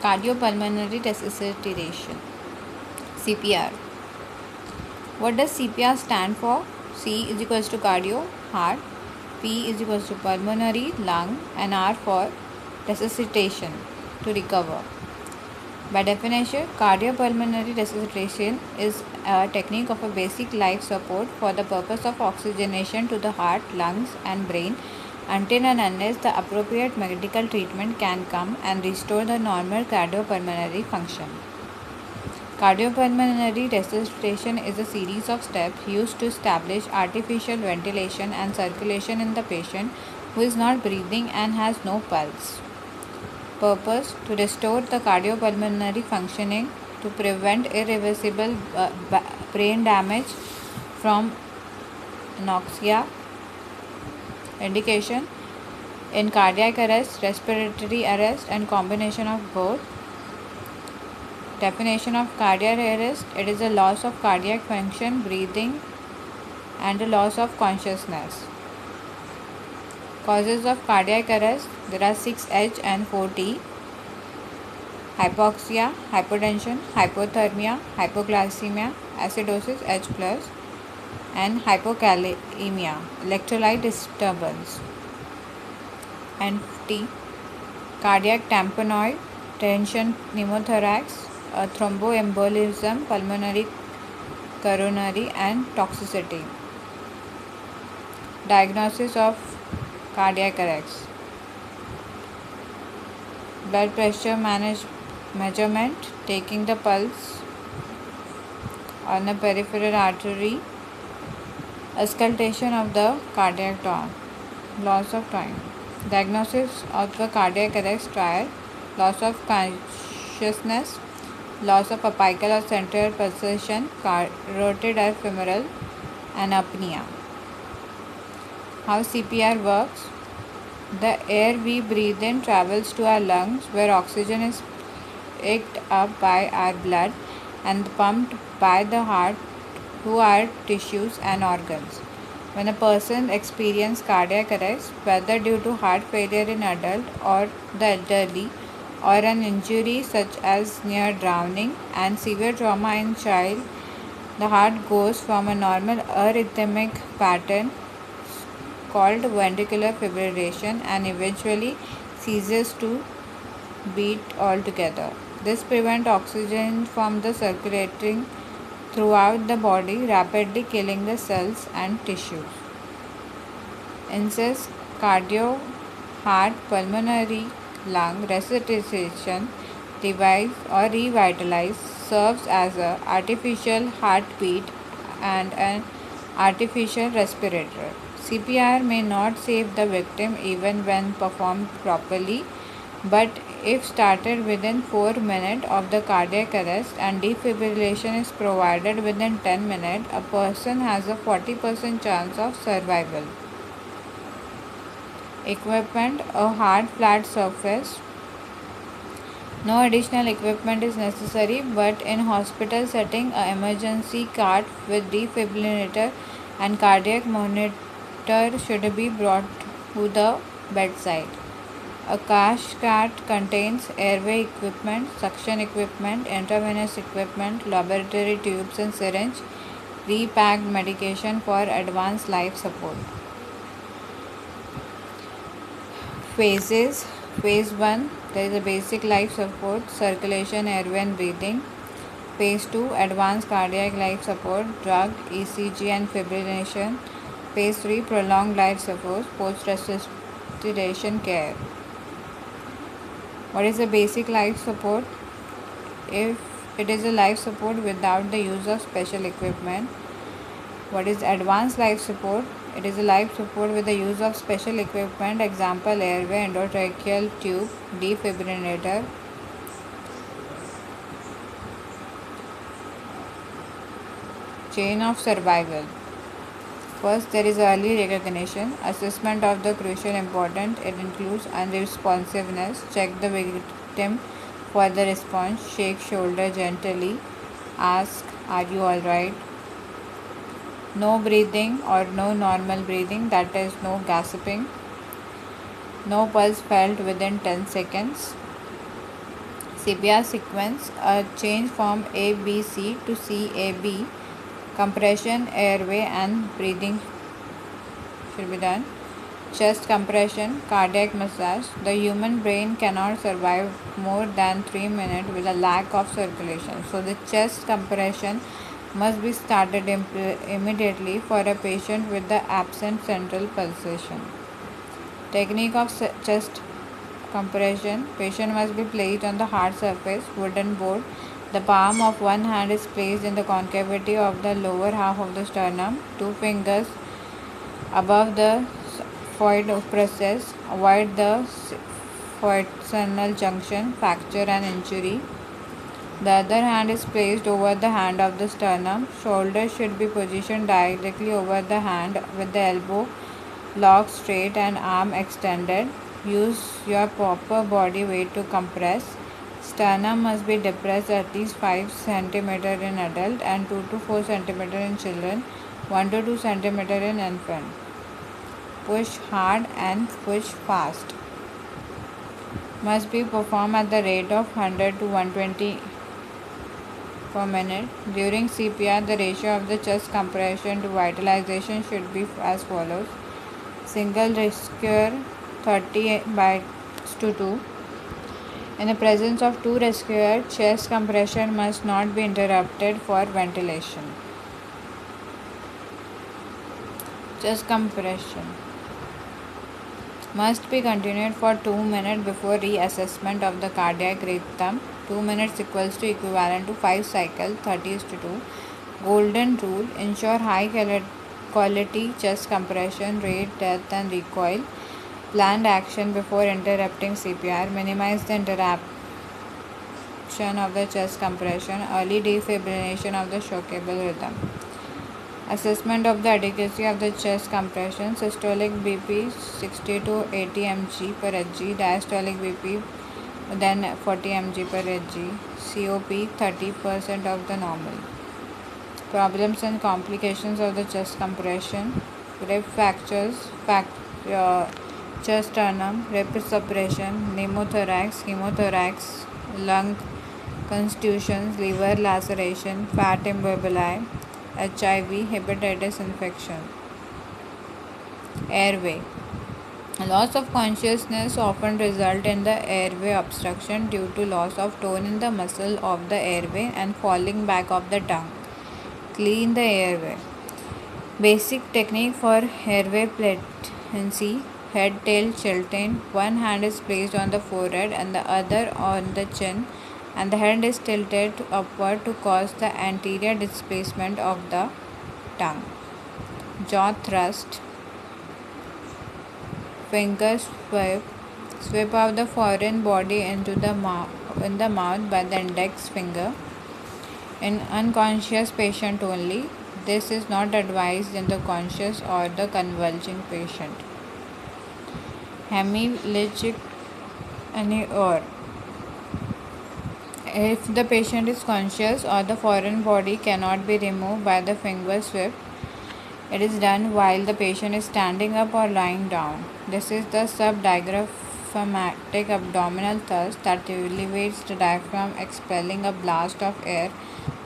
Cardiopulmonary resuscitation, CPR. What does CPR stand for? C is equals to cardio, heart, P is equals to pulmonary, lung, and R for resuscitation, to recover. By definition, cardiopulmonary resuscitation is a technique of a basic life support for the purpose of oxygenation to the heart, lungs, and brain until and unless the appropriate medical treatment can come and restore the normal cardiopulmonary function. Cardiopulmonary resuscitation is a series of steps used to establish artificial ventilation and circulation in the patient who is not breathing and has no pulse. Purpose: to restore the cardiopulmonary functioning, to prevent irreversible brain damage from anoxia. Indication: in cardiac arrest, respiratory arrest, and combination of both. Definition of cardiac arrest: it is a loss of cardiac function, breathing, and a loss of consciousness. Causes of cardiac arrest: there are 6H and 4T: hypoxia, hypotension, hypothermia, hypoglycemia, acidosis H+, and hypokalemia, electrolyte disturbance. And T, cardiac tamponade, tension pneumothorax, thromboembolism, pulmonary coronary, and toxicity. Diagnosis of cardiac arrest: blood pressure measurement, taking the pulse on a peripheral artery, auscultation of the cardiac tone, loss of time. Diagnosis of the cardiac arrest trial: loss of consciousness, loss of apical or central pulsation, carotid or femoral, and apnea. How CPR works: the air we breathe in travels to our lungs, where oxygen is picked up by our blood and pumped by the heart to our tissues and organs. When a person experiences cardiac arrest, whether due to heart failure in adult or the elderly, or an injury such as near drowning and severe trauma in child, the heart goes from a normal arrhythmic pattern called ventricular fibrillation and eventually ceases to beat altogether. This prevents oxygen from the circulating throughout the body, rapidly killing the cells and tissues. INSES cardio, heart, pulmonary, lung resuscitation device or revitalize serves as an artificial heartbeat and an artificial respirator. CPR may not save the victim even when performed properly, but if started within 4 minutes of the cardiac arrest and defibrillation is provided within 10 minutes, a person has a 40% chance of survival. Equipment: a hard flat surface. No additional equipment is necessary, but in hospital setting, an emergency cart with defibrillator and cardiac monitor should be brought to the bedside. A cash cart contains airway equipment, suction equipment, intravenous equipment, laboratory tubes and syringe, pre-packed medication for advanced life support. Phases: Phase 1, there is a basic life support, circulation, airway and breathing. Phase 2, advanced cardiac life support, drug, ECG and fibrillation. Phase 3, prolonged life support, post-resuscitation care. What is a basic life support? If it is a life support without the use of special equipment. What is advanced life support? It is a life support with the use of special equipment, example airway, endotracheal tube, defibrillator. Chain of survival. First, there is early recognition. Assessment of the crucial important. It includes unresponsiveness. Check the victim for the response. Shake shoulder gently. Ask, "Are you alright?" No breathing or no normal breathing, that is, no gasping. No pulse felt within 10 seconds. CPR sequence: a change from ABC to CAB. Compression, airway, and breathing should be done. Chest compression, cardiac massage. The human brain cannot survive more than 3 minutes with a lack of circulation. So, the chest compression must be started immediately for a patient with the absent central pulsation. Technique of chest compression: patient must be placed on the hard surface, wooden board. The palm of one hand is placed in the concavity of the lower half of the sternum. Two fingers above the void process. Avoid the sternal junction, fracture and injury. The other hand is placed over the hand of the sternum. Shoulders should be positioned directly over the hand with the elbow locked straight and arm extended. Use your proper body weight to compress. Sternum must be depressed at least 5 cm in adult and 2 to 4 cm in children, 1 to 2 cm in infant. Push hard and push fast. Must be performed at the rate of 100 to 120 per minute. During CPR, the ratio of the chest compression to vitalization should be as follows: single rescuer 30:2. In the presence of two rescuers, chest compression must not be interrupted for ventilation. Chest compression must be continued for 2 minutes before reassessment of the cardiac rhythm. 2 minutes equals to equivalent to 5 cycles, 30:2. Golden rule: ensure high quality chest compression rate, depth and recoil. Planned action before interrupting CPR: minimize the interruption of the chest compression. Early defibrillation of the shockable rhythm. Assessment of the adequacy of the chest compression: systolic BP 60 to 80 mg per Hg, diastolic BP then 40 mg per Hg, COP 30% of the normal. Problems and complications of the chest compression: rib fractures, chest sternum, rib suppression, pneumothorax, hemothorax, lung contusions, liver laceration, fat emboli, HIV, hepatitis infection. Airway: loss of consciousness often result in the airway obstruction due to loss of tone in the muscle of the airway and falling back of the tongue. Clean the airway. Basic technique for airway patency: head tail tilting. One hand is placed on the forehead and the other on the chin, and the head is tilted upward to cause the anterior displacement of the tongue. Jaw thrust. Finger sweep. Sweep out the foreign body into the mouth by the index finger. In unconscious patient only. This is not advised in the conscious or the convulsing patient. Hemiplegic or if the patient is conscious or the foreign body cannot be removed by the finger sweep, it is done while the patient is standing up or lying down. This is the subdiaphragmatic abdominal thrust that elevates the diaphragm, expelling a blast of air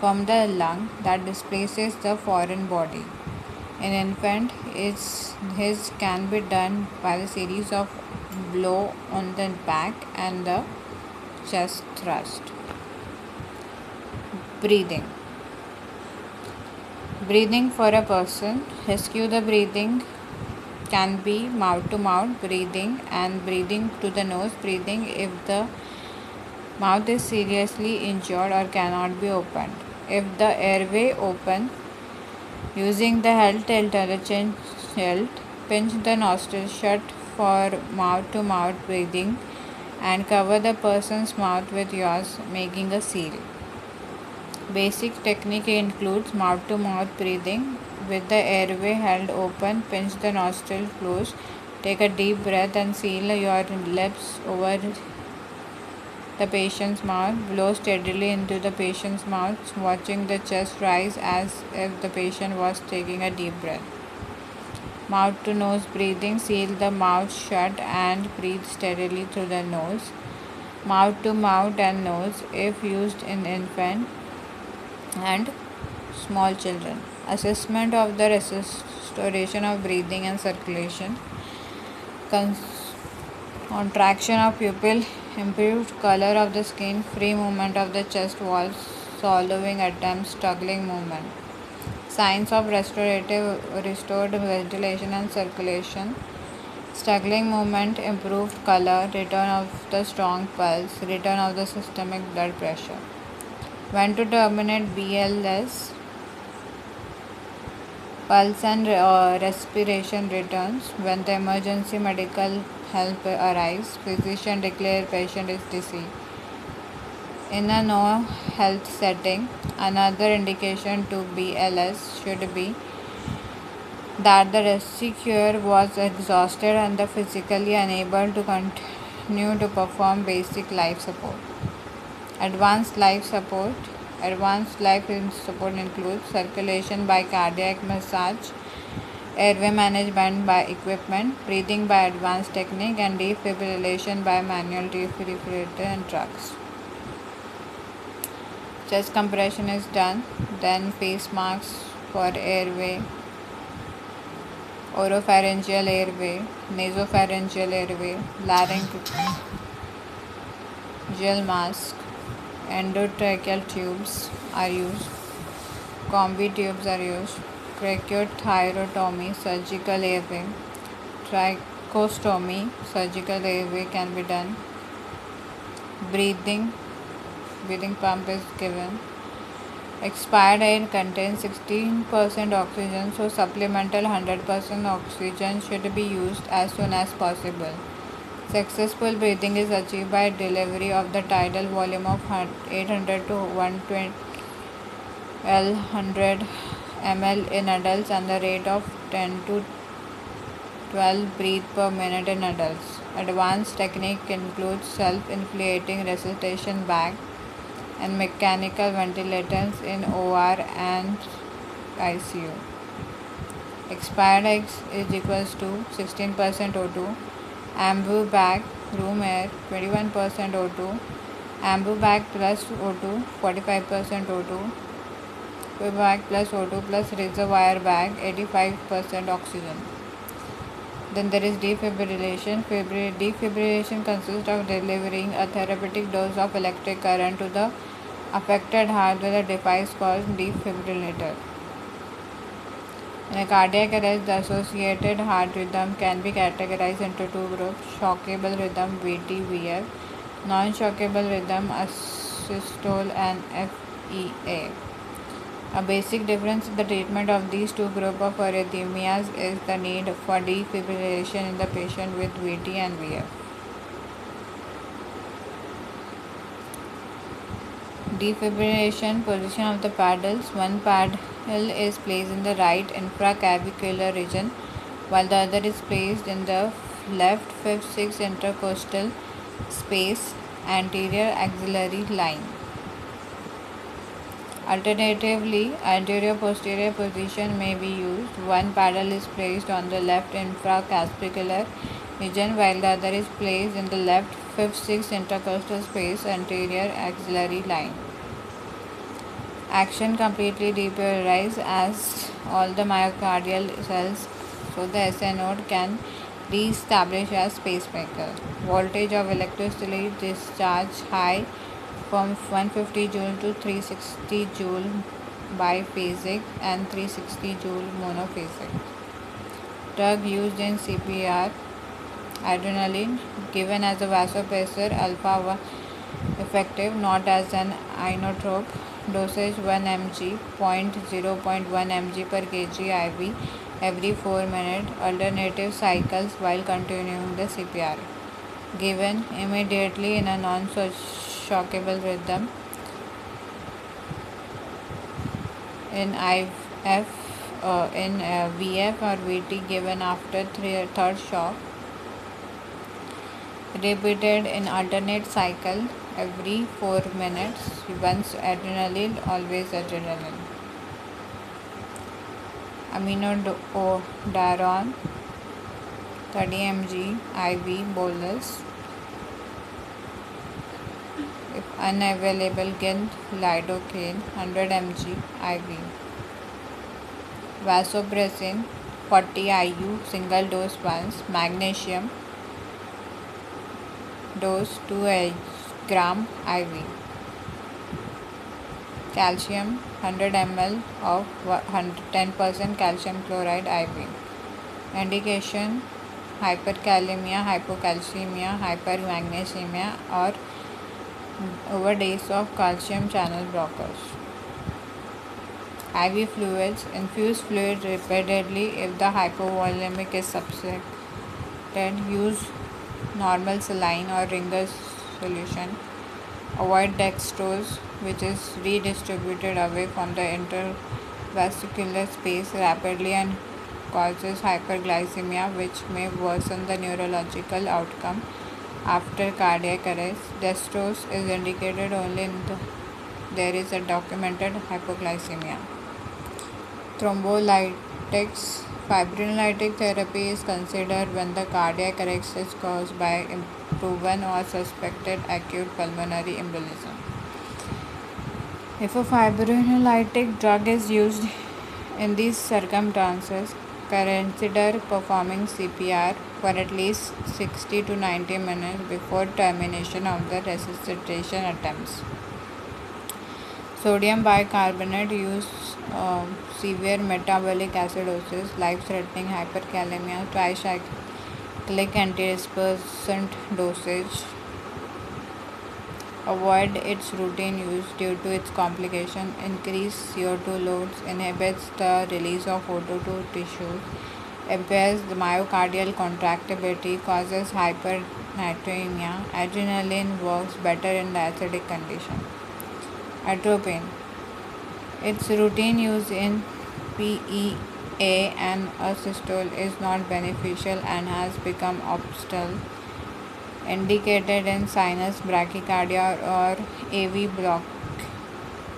from the lung that displaces the foreign body. In infant, his can be done by the series of blow on the back and the chest thrust. Breathing. Breathing for a person. Rescue the breathing can be mouth to mouth breathing and breathing to the nose breathing if the mouth is seriously injured or cannot be opened. If the airway open, using the head tilt or the chin tilt, pinch the nostrils shut for mouth to mouth breathing and cover the person's mouth with yours, making a seal. Basic technique includes mouth to mouth breathing with the airway held open, pinch the nostril closed, take a deep breath and seal your lips over the patient's mouth. Blow steadily into the patient's mouth, watching the chest rise as if the patient was taking a deep breath. Mouth to nose breathing: seal the mouth shut and breathe steadily through the nose. mouth to mouth and nose if used in infant and small children. Assessment of the restoration of breathing and circulation. Contraction of pupil, improved color of the skin, free movement of the chest walls, swallowing attempts, struggling movement. Signs of restored ventilation and circulation. Struggling movement, improved color, return of the strong pulse, return of the systemic blood pressure. When to terminate BLS, pulse and respiration returns. When the emergency medical help arrives, physician declare patient is deceased. In a no health setting, another indication to BLS should be that the rescuer was exhausted and physically unable to continue to perform basic life support. Advanced life support. Advanced life support includes circulation by cardiac massage, airway management by equipment, breathing by advanced technique, and defibrillation by manual defibrillator and drugs. Chest compression is done, then face masks for airway, oropharyngeal airway, nasopharyngeal airway, laryngeal mask, endotracheal tubes are used, combi tubes are used, tracheothyrotomy, surgical airway, tracheostomy, surgical airway can be done, breathing pump is given. Expired air contains 16% oxygen, so supplemental 100% oxygen should be used as soon as possible. Successful breathing is achieved by delivery of the tidal volume of 800 to 120 100 ml in adults and the rate of 10 to 12 breath per minute in adults. Advanced technique includes self-inflating resuscitation bag and mechanical ventilators in OR and ICU. Expired X is equals to 16% O2. Ambu bag, room air, 21% O2. Ambu bag plus O2, 45% O2. Bag plus O2 plus reservoir bag, 85% oxygen. Then there is defibrillation. Defibrillation consists of delivering a therapeutic dose of electric current to the affected heart with a device called defibrillator. In a cardiac arrest, the associated heart rhythm can be categorized into two groups: shockable rhythm VT VF, non-shockable rhythm asystole and FEA. A basic difference in the treatment of these two groups of arrhythmias is the need for defibrillation in the patient with VT and VF. Defibrillation position of the paddles. One paddle is placed in the right infraclavicular region while the other is placed in the left 5-6 intercostal space anterior axillary line. Alternatively, anterior-posterior position may be used. One paddle is placed on the left infraclavicular region while the other is placed in the left 5-6 intercostal space anterior axillary line. Action completely depolarize as all the myocardial cells, so the SA node can re-establish as pacemaker. Voltage of electrolytic discharge high from 150 joule to 360 joule biphasic and 360 joule monophasic. Drug used in CPR. Adrenaline given as a vasopressor, alpha 1 effective, not as an inotrope. Dosage 1 mg, 0.1 mg per kg IV every 4 minutes. Alternative cycles while continuing the CPR. Given immediately in a non-shockable rhythm. In VF or VT given after third shock. Repeated in alternate cycle every 4 minutes. Once adrenaline, always adrenaline. Aminodarone 30 mg IV bolus. unavailable guilt, lidocaine 100 mg IV, vasopressin 40 IU single dose once, magnesium dose 2 gram IV, calcium 100 ml of 10% calcium chloride IV. Indication hyperkalemia, hypocalcemia, hypermagnesemia or overdose of calcium channel blockers. IV fluids: infuse fluid repeatedly if the hypovolemic is suspected. Use normal saline or Ringer solution. Avoid dextrose, which is redistributed away from the intravascular space rapidly and causes hyperglycemia, which may worsen the neurological outcome after cardiac arrest. Dextrose is indicated only in there is a documented hypoglycemia. Thrombolytics: fibrinolytic therapy is considered when the cardiac arrest is caused by proven or suspected acute pulmonary embolism. If a fibrinolytic drug is used in these circumstances, consider performing CPR for at least 60 to 90 minutes before termination of the resuscitation attempts. Sodium bicarbonate: use severe metabolic acidosis, life-threatening hyperkalemia, tricyclic antidepressant dosage. Avoid its routine use due to its complication. Increased CO2 loads inhibits the release of O2 to tissues, impairs the myocardial contractility, causes hypernatremia. Adrenaline works better in the acidic condition. Atropine: its routine use in PEA and asystole is not beneficial and has become optional. Indicated in sinus brachycardia or AV block,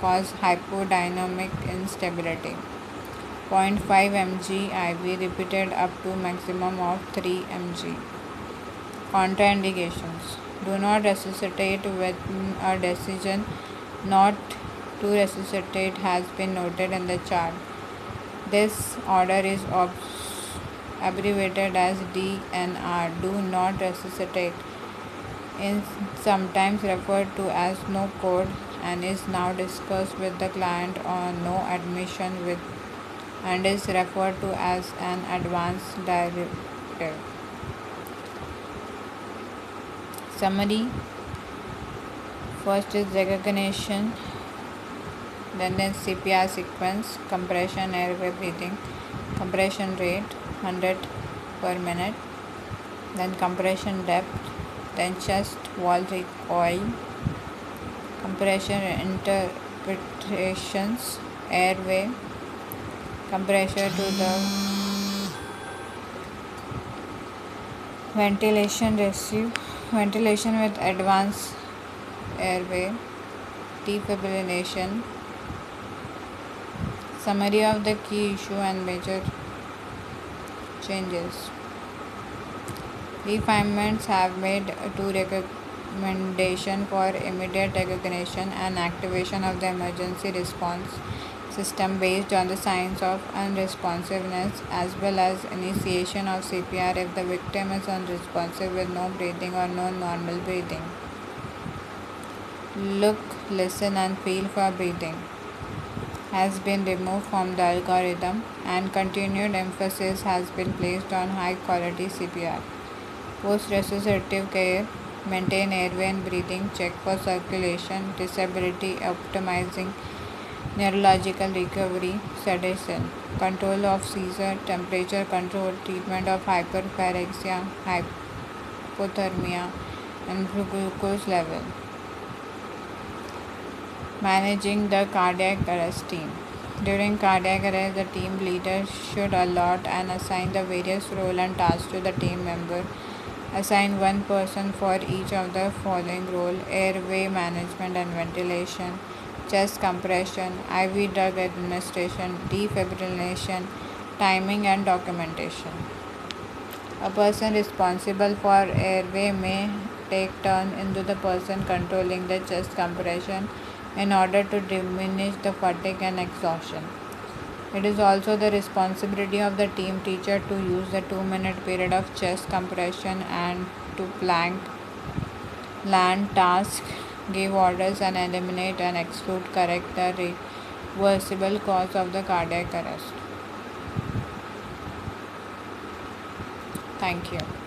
cause hypodynamic instability. 0.5 mg IV repeated up to maximum of 3 mg. Contraindications: do not resuscitate when a decision not to resuscitate has been noted in the chart. This order is abbreviated as DNR, do not resuscitate, is sometimes referred to as no code and is now discussed with the client on no admission with and is referred to as an advance directive. Summary: first is recognition, then is CPR sequence, compression, airway breathing, compression rate 100 per minute, then compression depth, then chest wall recoil, compression interpretations, airway, compression to the ventilation ratio, ventilation with advanced airway, defibrillation. Summary of the key issue and major changes. Refinements have made two recommendations for immediate recognition and activation of the emergency response system based on the signs of unresponsiveness, as well as initiation of CPR if the victim is unresponsive with no breathing or no normal breathing. Look, listen and feel for breathing has been removed from the algorithm and continued emphasis has been placed on high quality CPR. Post-resuscitative care: maintain airway and breathing, check for circulation, disability, optimizing neurological recovery, sedation, control of seizure, temperature control, treatment of hyperpyrexia, hypothermia, and glucose level. Managing the cardiac arrest team. During cardiac arrest, the team leader should allot and assign the various roles and tasks to the team member. Assign one person for each of the following roles: airway management and ventilation, chest compression, IV drug administration, defibrillation, timing and documentation. A person responsible for airway may take turn into the person controlling the chest compression in order to diminish the fatigue and exhaustion. It is also the responsibility of the team teacher to use the 2-minute period of chest compression and to plank, land task, give orders, and eliminate and exclude correct the reversible cause of the cardiac arrest. Thank you.